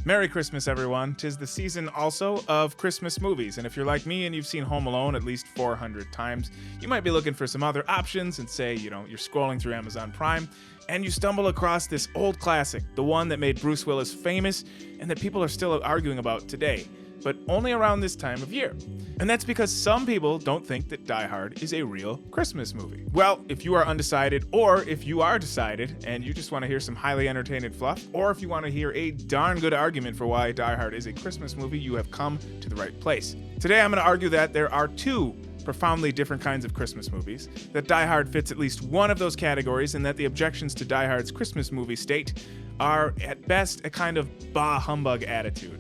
Merry Christmas, everyone. 'Tis the season also of Christmas movies, and if you're like me and you've seen Home Alone at least 400 times, you might be looking for some other options and say, you're scrolling through Amazon Prime, and you stumble across this old classic, the one that made Bruce Willis famous and that people are still arguing about today, but only around this time of year. And that's because some people don't think that Die Hard is a real Christmas movie. Well, if you are undecided, or if you are decided and you just want to hear some highly entertaining fluff, or if you want to hear a darn good argument for why Die Hard is a Christmas movie, you have come to the right place. Today I'm going to argue that there are two profoundly different kinds of Christmas movies, that Die Hard fits at least one of those categories, and that the objections to Die Hard's Christmas movie state are, at best, a kind of bah humbug attitude.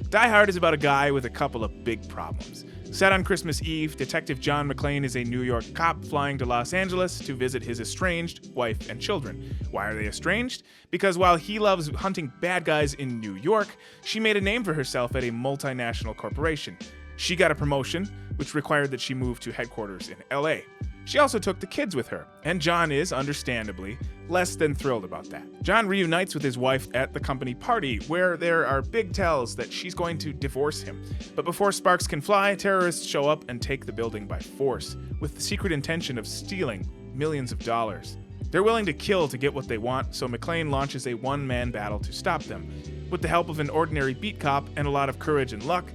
Die Hard is about a guy with a couple of big problems. Set on Christmas Eve, Detective John McClane is a New York cop flying to Los Angeles to visit his estranged wife and children. Why are they estranged? Because while he loves hunting bad guys in New York, she made a name for herself at a multinational corporation. She got a promotion, which required that she move to headquarters in LA. She also took the kids with her, and John is, understandably, less than thrilled about that. John reunites with his wife at the company party, where there are big tells that she's going to divorce him. But before sparks can fly, terrorists show up and take the building by force, with the secret intention of stealing millions of dollars. They're willing to kill to get what they want, so McClane launches a one-man battle to stop them. With the help of an ordinary beat cop and a lot of courage and luck,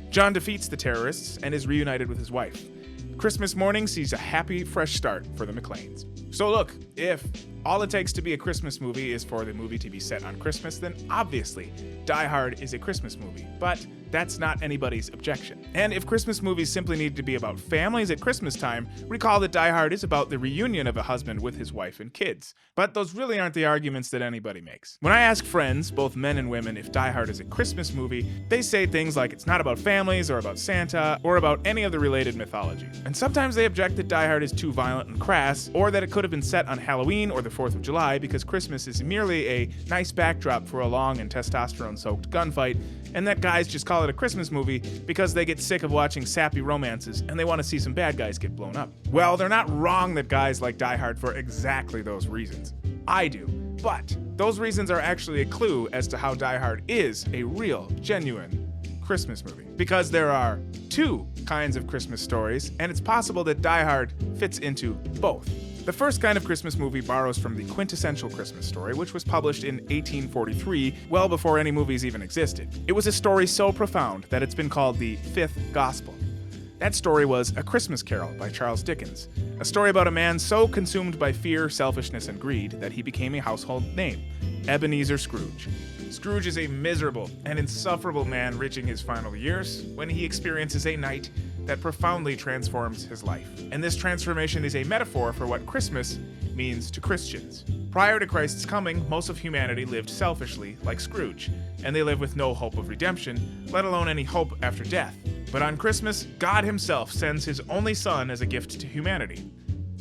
John defeats the terrorists and is reunited with his wife. Christmas morning sees a happy, fresh start for the McClanes. So look, if all it takes to be a Christmas movie is for the movie to be set on Christmas, then obviously Die Hard is a Christmas movie. But that's not anybody's objection. And if Christmas movies simply need to be about families at Christmas time, recall that Die Hard is about the reunion of a husband with his wife and kids. But those really aren't the arguments that anybody makes. When I ask friends, both men and women, if Die Hard is a Christmas movie, they say things like it's not about families or about Santa or about any of the related mythology. And sometimes they object that Die Hard is too violent and crass, or that it could have been set on Halloween or the 4th of July because Christmas is merely a nice backdrop for a long and testosterone-soaked gunfight, and that guys just call it a Christmas movie because they get sick of watching sappy romances and they want to see some bad guys get blown up. Well, they're not wrong that guys like Die Hard for exactly those reasons. I do. But those reasons are actually a clue as to how Die Hard is a real, genuine Christmas movie. Because there are two kinds of Christmas stories, and it's possible that Die Hard fits into both. The first kind of Christmas movie borrows from the quintessential Christmas story, which was published in 1843, well before any movies even existed. It was a story so profound that it's been called the Fifth Gospel. That story was A Christmas Carol by Charles Dickens, a story about a man so consumed by fear, selfishness, and greed that he became a household name, Ebenezer Scrooge. Scrooge is a miserable and insufferable man reaching his final years when he experiences a night that profoundly transforms his life. And this transformation is a metaphor for what Christmas means to Christians. Prior to Christ's coming, most of humanity lived selfishly, like Scrooge, and they live with no hope of redemption, let alone any hope after death. But on Christmas, God himself sends his only son as a gift to humanity,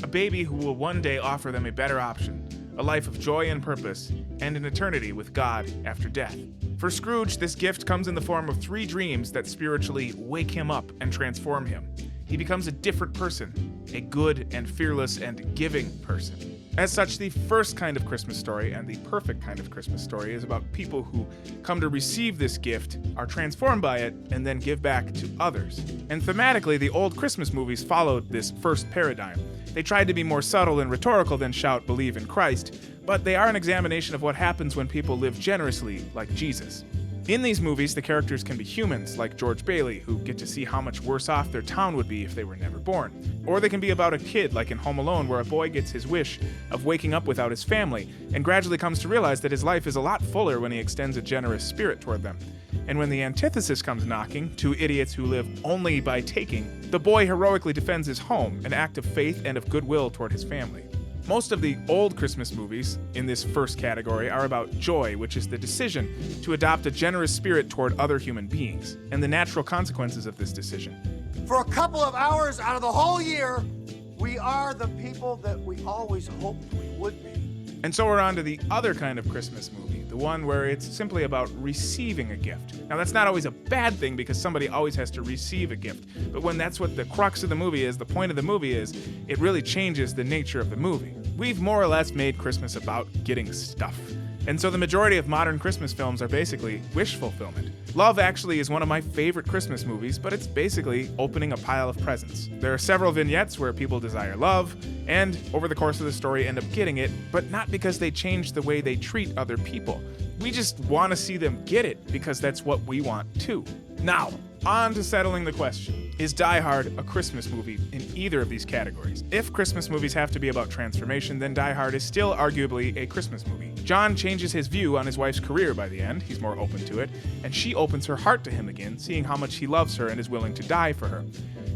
a baby who will one day offer them a better option, a life of joy and purpose, and an eternity with God after death. For Scrooge, this gift comes in the form of 3 dreams that spiritually wake him up and transform him. He becomes a different person, a good and fearless and giving person. As such, the first kind of Christmas story and the perfect kind of Christmas story is about people who come to receive this gift, are transformed by it, and then give back to others. And thematically, the old Christmas movies followed this first paradigm. They tried to be more subtle and rhetorical than shout, "Believe in Christ," but they are an examination of what happens when people live generously like Jesus. In these movies, the characters can be humans, like George Bailey, who get to see how much worse off their town would be if they were never born. Or they can be about a kid, like in Home Alone, where a boy gets his wish of waking up without his family, and gradually comes to realize that his life is a lot fuller when he extends a generous spirit toward them. And when the antithesis comes knocking, 2 idiots who live only by taking, the boy heroically defends his home, an act of faith and of goodwill toward his family. Most of the old Christmas movies in this first category are about joy, which is the decision to adopt a generous spirit toward other human beings, and the natural consequences of this decision. For a couple of hours out of the whole year, we are the people that we always hoped we would be. And so we're on to the other kind of Christmas movie, the one where it's simply about receiving a gift. Now that's not always a bad thing because somebody always has to receive a gift, but when that's what the crux of the movie is, the point of the movie is, it really changes the nature of the movie. We've more or less made Christmas about getting stuff. And so the majority of modern Christmas films are basically wish fulfillment. Love Actually is one of my favorite Christmas movies, but it's basically opening a pile of presents. There are several vignettes where people desire love, and over the course of the story end up getting it, but not because they change the way they treat other people. We just want to see them get it because that's what we want too. Now, on to settling the question. Is Die Hard a Christmas movie in either of these categories? If Christmas movies have to be about transformation, then Die Hard is still arguably a Christmas movie. John changes his view on his wife's career by the end, he's more open to it, and she opens her heart to him again, seeing how much he loves her and is willing to die for her.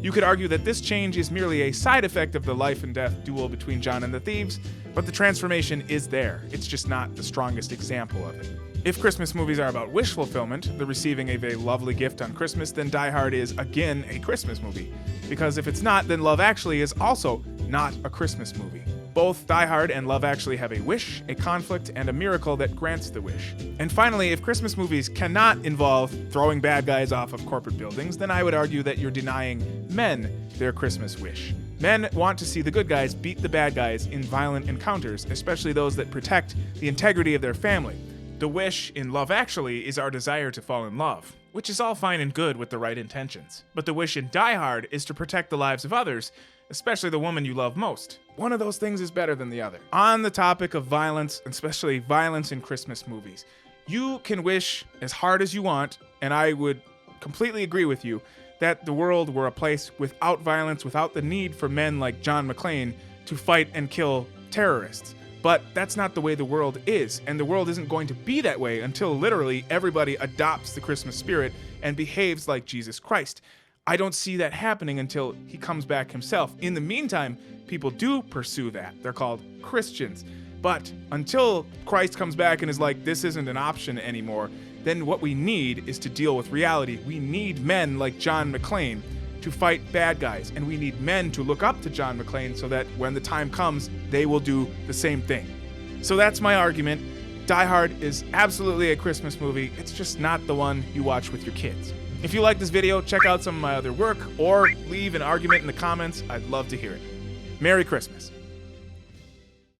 You could argue that this change is merely a side effect of the life and death duel between John and the thieves, but the transformation is there. It's just not the strongest example of it. If Christmas movies are about wish fulfillment, the receiving of a lovely gift on Christmas, then Die Hard is, again, a Christmas movie. Because if it's not, then Love Actually is also not a Christmas movie. Both Die Hard and Love Actually have a wish, a conflict, and a miracle that grants the wish. And finally, if Christmas movies cannot involve throwing bad guys off of corporate buildings, then I would argue that you're denying men their Christmas wish. Men want to see the good guys beat the bad guys in violent encounters, especially those that protect the integrity of their family. The wish in Love Actually is our desire to fall in love, which is all fine and good with the right intentions. But the wish in Die Hard is to protect the lives of others, especially the woman you love most. One of those things is better than the other. On the topic of violence, especially violence in Christmas movies, you can wish as hard as you want, and I would completely agree with you, that the world were a place without violence, without the need for men like John McClane to fight and kill terrorists. But that's not the way the world is, and the world isn't going to be that way until literally everybody adopts the Christmas spirit and behaves like Jesus Christ. I don't see that happening until he comes back himself. In the meantime, people do pursue that. They're called Christians. But until Christ comes back and is like, this isn't an option anymore, then what we need is to deal with reality. We need men like John McClane to fight bad guys, and we need men to look up to John McClane so that when the time comes, they will do the same thing. So that's my argument. Die Hard is absolutely a Christmas movie. It's just not the one you watch with your kids. If you like this video, check out some of my other work or leave an argument in the comments. I'd love to hear it. Merry Christmas.